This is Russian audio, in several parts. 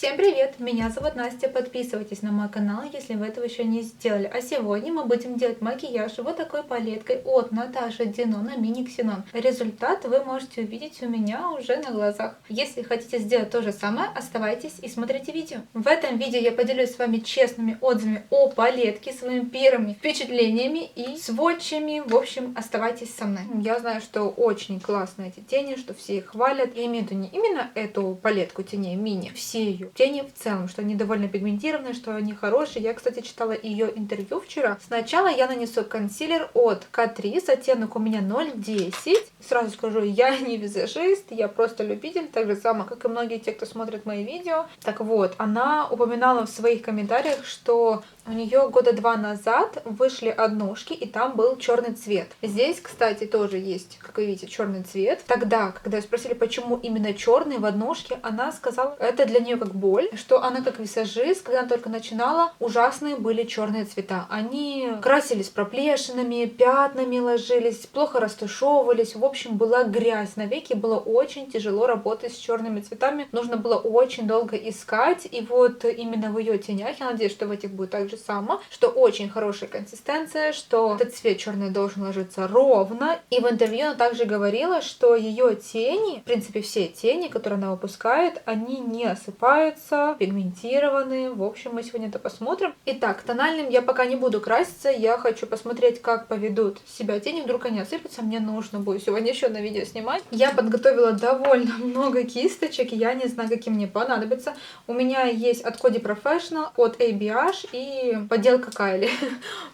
Всем привет! Меня зовут Настя. Подписывайтесь на мой канал, если вы этого еще не сделали. А сегодня мы будем делать макияж вот такой палеткой от Наташи Денона Mini Xenon. Результат вы можете увидеть у меня уже на глазах. Если хотите сделать то же самое, оставайтесь и смотрите видео. В этом видео я поделюсь с вами честными отзывами о палетке, своими первыми впечатлениями и сводчами. В общем, оставайтесь со мной. Я знаю, что очень классные эти тени, что все их хвалят. Я имею в виду не именно эту палетку теней мини, все ее тени в целом, что они довольно пигментированные, что они хорошие. Я, кстати, читала ее интервью вчера. Сначала я нанесу консилер от Catrice, оттенок у меня 0,10. Сразу скажу, я не визажист, я просто любитель, так же само, как и многие те, кто смотрит мои видео. Так вот, она упоминала в своих комментариях, что у нее года 2 назад вышли однушки, и там был черный цвет. Здесь, кстати, тоже есть, как вы видите, черный цвет. Тогда, когда спросили, почему именно черный в однушке, она сказала, это для нее как боль, что она как визажист, когда она только начинала, ужасные были черные цвета. Они красились проплешинами, пятнами ложились, плохо растушевывались. В общем, была грязь на веке, было очень тяжело работать с черными цветами. Нужно было очень долго искать. И вот именно в ее тенях, я надеюсь, что в этих будет так же само, что очень хорошая консистенция, что этот цвет черный должен ложиться ровно. И в интервью она также говорила, что ее тени, в принципе все тени, которые она выпускает, они не осыпаются, пигментированные. В общем, мы сегодня это посмотрим. Итак, тональным я пока не буду краситься, я хочу посмотреть, как поведут себя тени, вдруг они осыпятся, мне нужно будет сегодня еще на видео снимать. Я подготовила довольно много кисточек, я не знаю, какие мне понадобятся. У меня есть от Coty Professional, от ABH и подделка Кайли.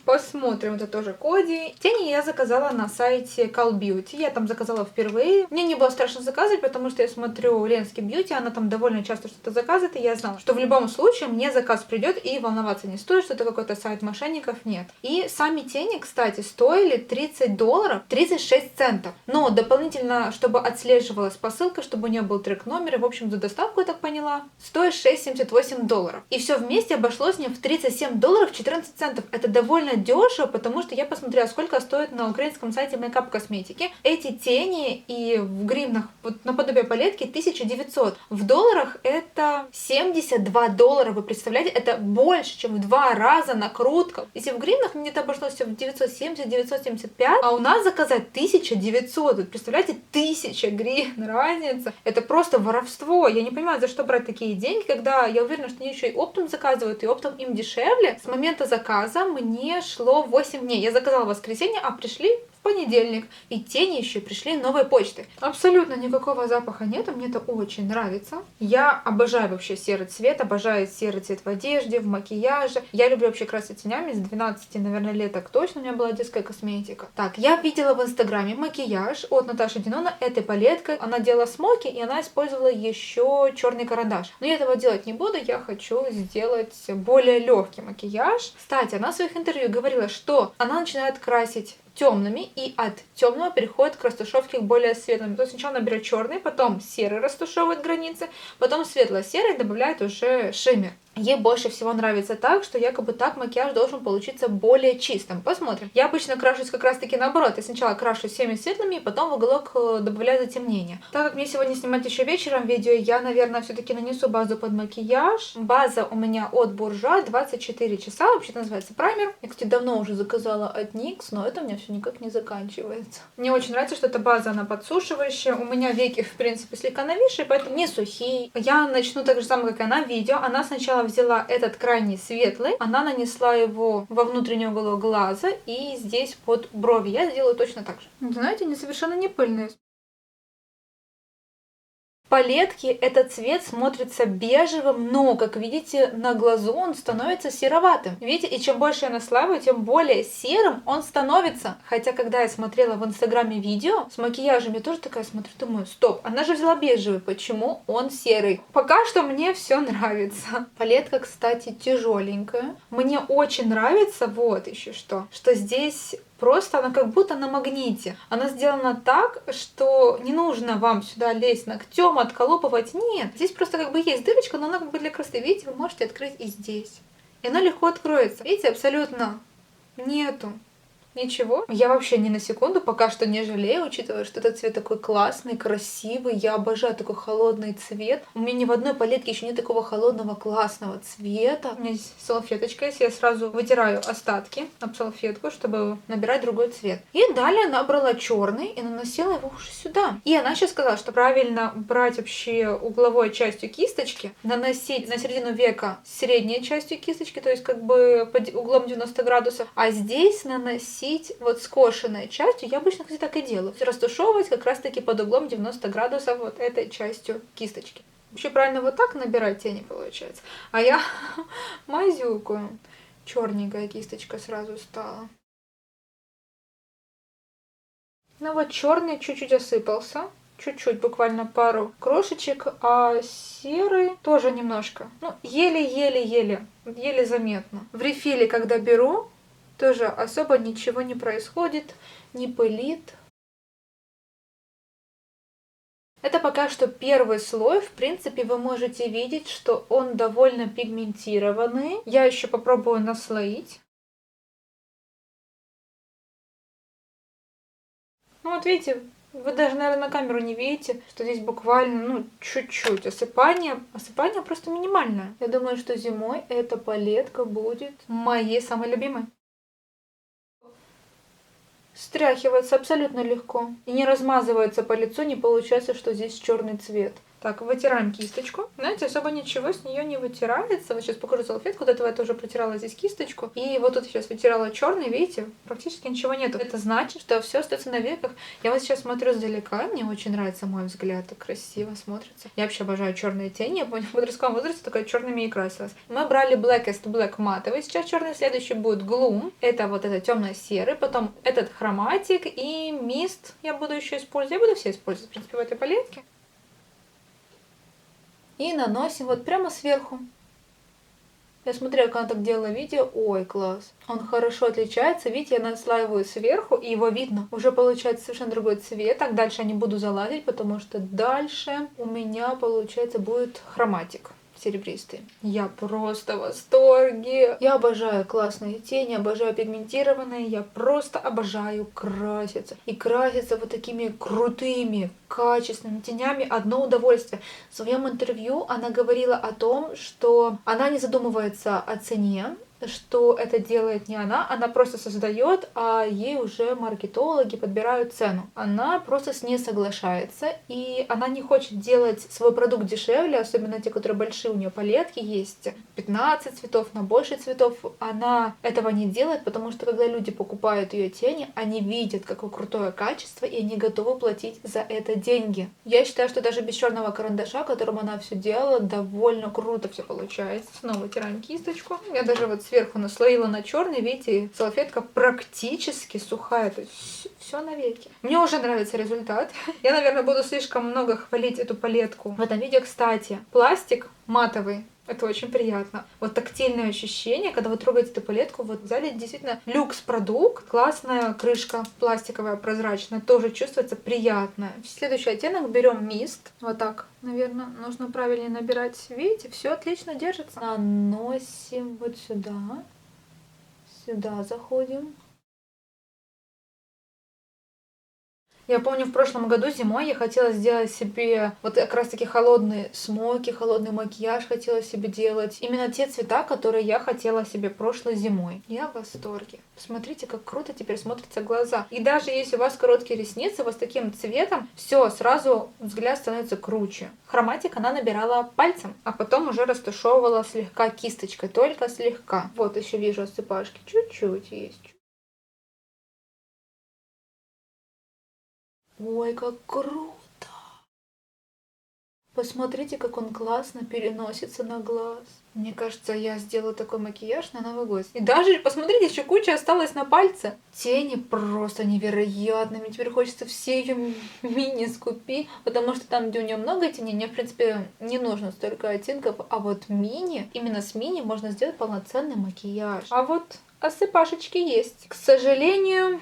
Посмотрим, это тоже Coty. Тени я заказала на сайте Call Beauty, я там заказала впервые. Мне не было страшно заказывать, потому что я смотрю Ленский Beauty, она там довольно часто что-то заказывает, и я знала, что в любом случае мне заказ придет, и волноваться не стоит, что это какой-то сайт мошенников, нет. И сами тени, кстати, стоили $30, 36 центов. Но дополнительно, чтобы отслеживалась посылка, чтобы у нее был трек-номер, и, в общем, за доставку, я так поняла, стоит $6,78. И все вместе обошлось мне в $37 14 центов. Это довольно дешево, потому что я посмотрела, сколько стоит на украинском сайте Makeup Косметики. Эти тени и в гривнах, вот наподобие палетки, 1900. В долларах это $72. Вы представляете? Это больше, чем в 2 раза накрутка. Если в гривнах мне это обошлось в 970-975, а у нас заказать 1900. Вы представляете? 1000 гривен разница. Это просто воровство. Я не понимаю, за что брать такие деньги, когда я уверена, что они еще и оптом заказывают, и оптом им дешевле. С момента заказа мне шло 8 дней. Я заказала в воскресенье, а пришли понедельник. И тени еще пришли новой почты. Абсолютно никакого запаха нету, мне это очень нравится. Я обожаю вообще серый цвет, обожаю серый цвет в одежде, в макияже. Я люблю вообще красить тенями с 12, наверное, лет так точно у меня была детская косметика. Так, я видела в инстаграме макияж от Наташи Денона этой палеткой. Она делала смоки, и она использовала еще черный карандаш. Но я этого делать не буду, я хочу сделать более легкий макияж. Кстати, она в своих интервью говорила, что она начинает красить темными и от темного переходит к растушевке к более светлым. То есть сначала она берет черный, потом серый растушевывает границы, потом светло-серый добавляет уже шиммер. Ей больше всего нравится так, что якобы так макияж должен получиться более чистым. Посмотрим. Я обычно крашусь как раз таки наоборот. Я сначала крашу всеми светлыми, и потом в уголок добавляю затемнение. Так как мне сегодня снимать еще вечером видео, я, наверное, все-таки нанесу базу под макияж. База у меня от Bourjois 24 часа. Вообще-то называется праймер. Я, кстати, давно уже заказала от NYX, но это у меня все никак не заканчивается. Мне очень нравится, что эта база, она подсушивающая. У меня веки, в принципе, слегка нависшие, поэтому не сухие. Я начну так же самое, как и она, видео. Она сначала взяла этот крайний светлый, она нанесла его во внутренний уголок глаза и здесь под брови. Я сделаю точно так же. Знаете, они совершенно не пыльные. В палетке этот цвет смотрится бежевым, но, как видите, на глазу он становится сероватым. Видите, и чем больше я наслаиваю, тем более серым он становится. Хотя, когда я смотрела в инстаграме видео с макияжем, я тоже такая смотрю, думаю, стоп, она же взяла бежевый, почему он серый? Пока что мне все нравится. Палетка, кстати, тяжеленькая. Мне очень нравится, вот еще что здесь просто она как будто на магните. Она сделана так, что не нужно вам сюда лезть ногтем, отколупывать. Нет, здесь просто как бы есть дырочка, но она как бы для красоты. Видите, вы можете открыть и здесь. И она легко откроется. Видите, абсолютно нету Ничего. Я вообще ни на секунду пока что не жалею, учитывая, что этот цвет такой классный, красивый. Я обожаю такой холодный цвет. У меня ни в одной палетке еще нет такого холодного классного цвета. У меня здесь салфеточка есть. Я сразу вытираю остатки об салфетку, чтобы набирать другой цвет. И далее набрала черный и наносила его уже сюда. И она сейчас сказала, что правильно брать вообще угловой частью кисточки, наносить на середину века средней частью кисточки, то есть как бы под углом 90 градусов, а здесь наносить вот скошенной частью. Я обычно, кстати, так и делаю. Растушевывать как раз-таки под углом 90 градусов вот этой частью кисточки. Вообще правильно вот так набирать тени получается. А я мазюкаю. Черненькая кисточка сразу стала. Ну вот черный чуть-чуть осыпался. Чуть-чуть, буквально пару крошечек, а серый тоже немножко. Ну, еле заметно. В рефиле, когда беру, тоже особо ничего не происходит, не пылит. Это пока что первый слой. В принципе, вы можете видеть, что он довольно пигментированный. Я еще попробую наслоить. Ну вот видите, вы даже, наверное, на камеру не видите, что здесь буквально, ну, чуть-чуть осыпание. Осыпание просто минимальное. Я думаю, что зимой эта палетка будет моей самой любимой. Стряхивается абсолютно легко. И не размазывается по лицу, не получается, что здесь черный цвет. Так, вытираем кисточку. Знаете, особо ничего с нее не вытирается. Вот сейчас покажу салфетку. До этого я тоже протирала здесь кисточку. И вот тут сейчас вытирала черный, видите, практически ничего нету. Это значит, что все остается на веках. Я вот сейчас смотрю сдалека, мне очень нравится мой взгляд, так красиво смотрится. Я вообще обожаю черные тени. Я помню, в подростковом возрасте только черными и красилась. Мы брали Blackest Black матовый. Сейчас черный, следующий будет Gloom. Это вот этот темно-серый. Потом этот хроматик и Mist я буду еще использовать. Я буду все использовать, в принципе, в этой палетке. И наносим вот прямо сверху. Я смотрела, как она так делала видео. Ой, класс. Он хорошо отличается. Видите, я наслаиваю сверху, и его видно. Уже получается совершенно другой цвет. Так, дальше я не буду залазить, потому что дальше у меня, получается, будет хроматик серебристый. Я просто в восторге. Я обожаю классные тени, обожаю пигментированные. Я просто обожаю краситься. И краситься вот такими крутыми, качественными тенями одно удовольствие. В своем интервью она говорила о том, что она не задумывается о цене, что это делает не она просто создает, а ей уже маркетологи подбирают цену. Она просто с ней соглашается, и она не хочет делать свой продукт дешевле, особенно те, которые большие у нее палетки есть, 15 цветов на больше цветов. Она этого не делает, потому что когда люди покупают ее тени, они видят, какое крутое качество, и они готовы платить за это деньги. Я считаю, что даже без черного карандаша, которым она все делала, довольно круто все получается. Снова вытираем кисточку. Я даже вот сверху наслоила на черный, видите, салфетка практически сухая, то есть все навеки. Мне уже нравится результат. Я, наверное, буду слишком много хвалить эту палетку в этом видео. Кстати, пластик матовый. Это очень приятно. Вот тактильное ощущение, когда вы трогаете эту палетку, вот в зале действительно люкс-продукт. Классная крышка пластиковая, прозрачная, тоже чувствуется приятно. Следующий оттенок берем Mist. Вот так, наверное, нужно правильнее набирать. Видите, все отлично держится. Наносим вот сюда. Сюда заходим. Я помню, в прошлом году зимой я хотела сделать себе вот как раз таки холодные смоки, холодный макияж хотела себе делать. Именно те цвета, которые я хотела себе прошлой зимой. Я в восторге. Посмотрите, как круто теперь смотрятся глаза. И даже если у вас короткие ресницы, вот с таким цветом, все, сразу взгляд становится круче. Хроматик она набирала пальцем, а потом уже растушевывала слегка кисточкой, только слегка. Вот еще вижу осыпашки, чуть-чуть есть. Ой, как круто! Посмотрите, как он классно переносится на глаз. Мне кажется, я сделаю такой макияж на Новый год. И даже, посмотрите, еще куча осталась на пальце. Тени просто невероятные. Мне теперь хочется все ее мини скупить, потому что там, где у нее много теней, мне, в принципе, не нужно столько оттенков. А вот мини, именно с мини можно сделать полноценный макияж. А вот осыпашечки есть. К сожалению,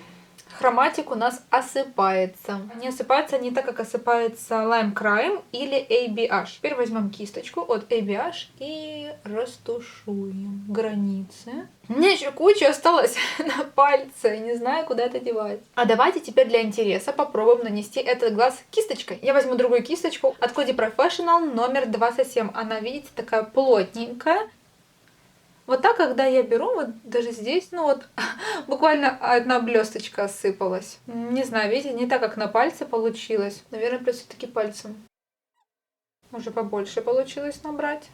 Хроматик у нас осыпается. Не осыпается не так, как осыпается Lime Crime или ABH. Теперь возьмем кисточку от ABH и растушуем границы. У меня еще куча осталось на пальце, не знаю, куда это девать. А давайте теперь для интереса попробуем нанести этот глаз кисточкой. Я возьму другую кисточку от Coty Professional номер 27. Она, видите, такая плотненькая. Вот так, когда я беру, вот даже здесь, ну вот, буквально одна блесточка осыпалась. Не знаю, видите, не так, как на пальце получилось. Наверное, придется все-таки пальцем. Уже побольше получилось набрать.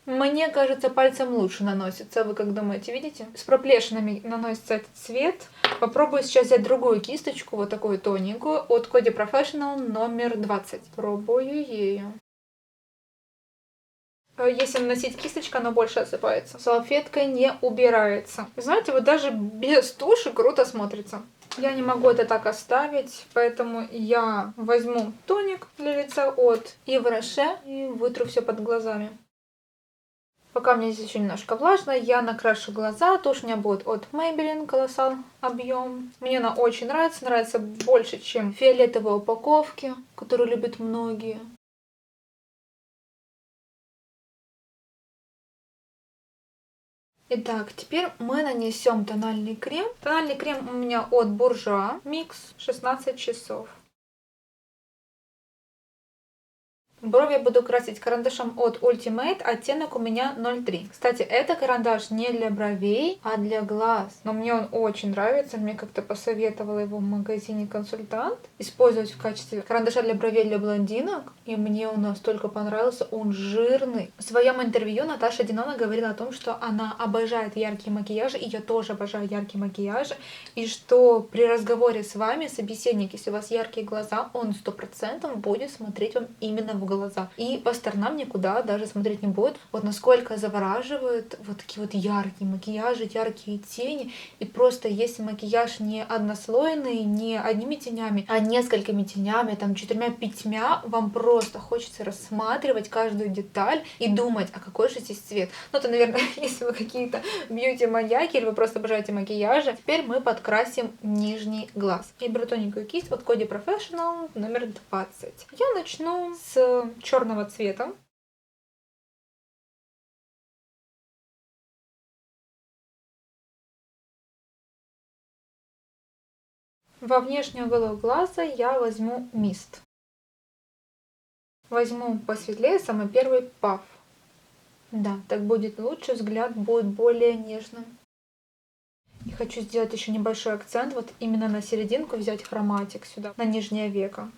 Мне кажется, пальцем лучше наносится. Вы как думаете, видите? С проплешинами наносится этот цвет. Попробую сейчас взять другую кисточку, вот такую тоненькую, от Coty Professional номер 20. Пробую ею. Если наносить кисточкой, она больше осыпается. Салфеткой не убирается. Знаете, вот даже без туши круто смотрится. Я не могу это так оставить, поэтому я возьму тоник для лица от Yves Rocher и вытру все под глазами. Пока мне здесь еще немножко влажно, я накрашу глаза. Тушь у меня будет от Maybelline, колоссал объем. Мне она очень нравится, нравится больше, чем фиолетовые упаковки, которые любят многие. Итак, теперь мы нанесем тональный крем. Тональный крем у меня от Bourjois Mix 16 часов. Брови я буду красить карандашом от Ultimate, оттенок у меня 03. Кстати, это карандаш не для бровей, а для глаз. Но мне он очень нравится, мне как-то посоветовала его в магазине консультант использовать в качестве карандаша для бровей для блондинок. И мне он настолько понравился, он жирный. В своем интервью Наташа Динона говорила о том, что она обожает яркие макияжи, и я тоже обожаю яркие макияжи. И что при разговоре с вами собеседник, если у вас яркие глаза, он 100% будет смотреть вам именно в глаза. И по сторонам никуда даже смотреть не будет. Вот насколько завораживают вот такие вот яркие макияжи, яркие тени. И просто если макияж не однослойный, не одними тенями, а несколькими тенями, там 4-5, вам просто хочется рассматривать каждую деталь и думать, а какой же здесь цвет. Ну, это, наверное, если вы какие-то бьюти-маньяки или вы просто обожаете макияжи. Теперь мы подкрасим нижний глаз. Я беру тоненькую кисть от Coty Professional номер 20. Я начну с черного цвета. Во внешний уголок глаза я возьму мист. Возьму посветлее, самый первый паф. Да, так будет лучше, взгляд будет более нежным. И хочу сделать еще небольшой акцент, вот именно на серединку взять хроматик сюда, на нижнее веко.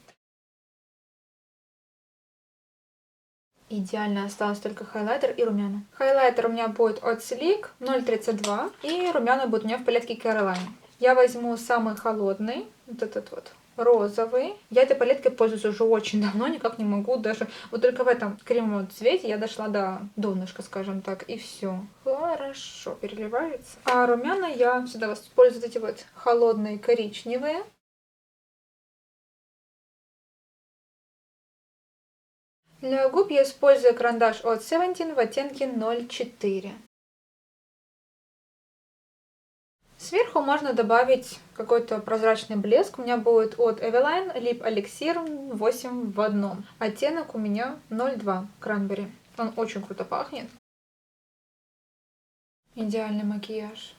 Идеально, осталось только хайлайтер и румяна. Хайлайтер у меня будет от Sleek 0,32 и румяна будет у меня в палетке Caroline. Я возьму самый холодный, вот этот вот розовый. Я этой палеткой пользуюсь уже очень давно, никак не могу даже... Вот только в этом кремовом цвете я дошла до донышка, скажем так, и все. Хорошо переливается. А румяна я всегда использую вот эти вот холодные коричневые. Для губ я использую карандаш от Seventeen в оттенке 04. Сверху можно добавить какой-то прозрачный блеск. У меня будет от Eveline Lip Elixir 8 в одном. Оттенок у меня 02 Cranberry. Он очень круто пахнет. Идеальный макияж.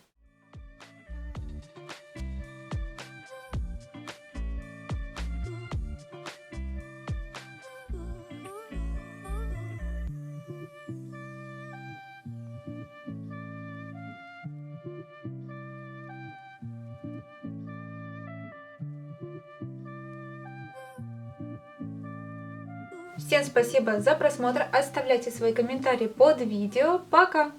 Всем спасибо за просмотр, оставляйте свои комментарии под видео. Пока!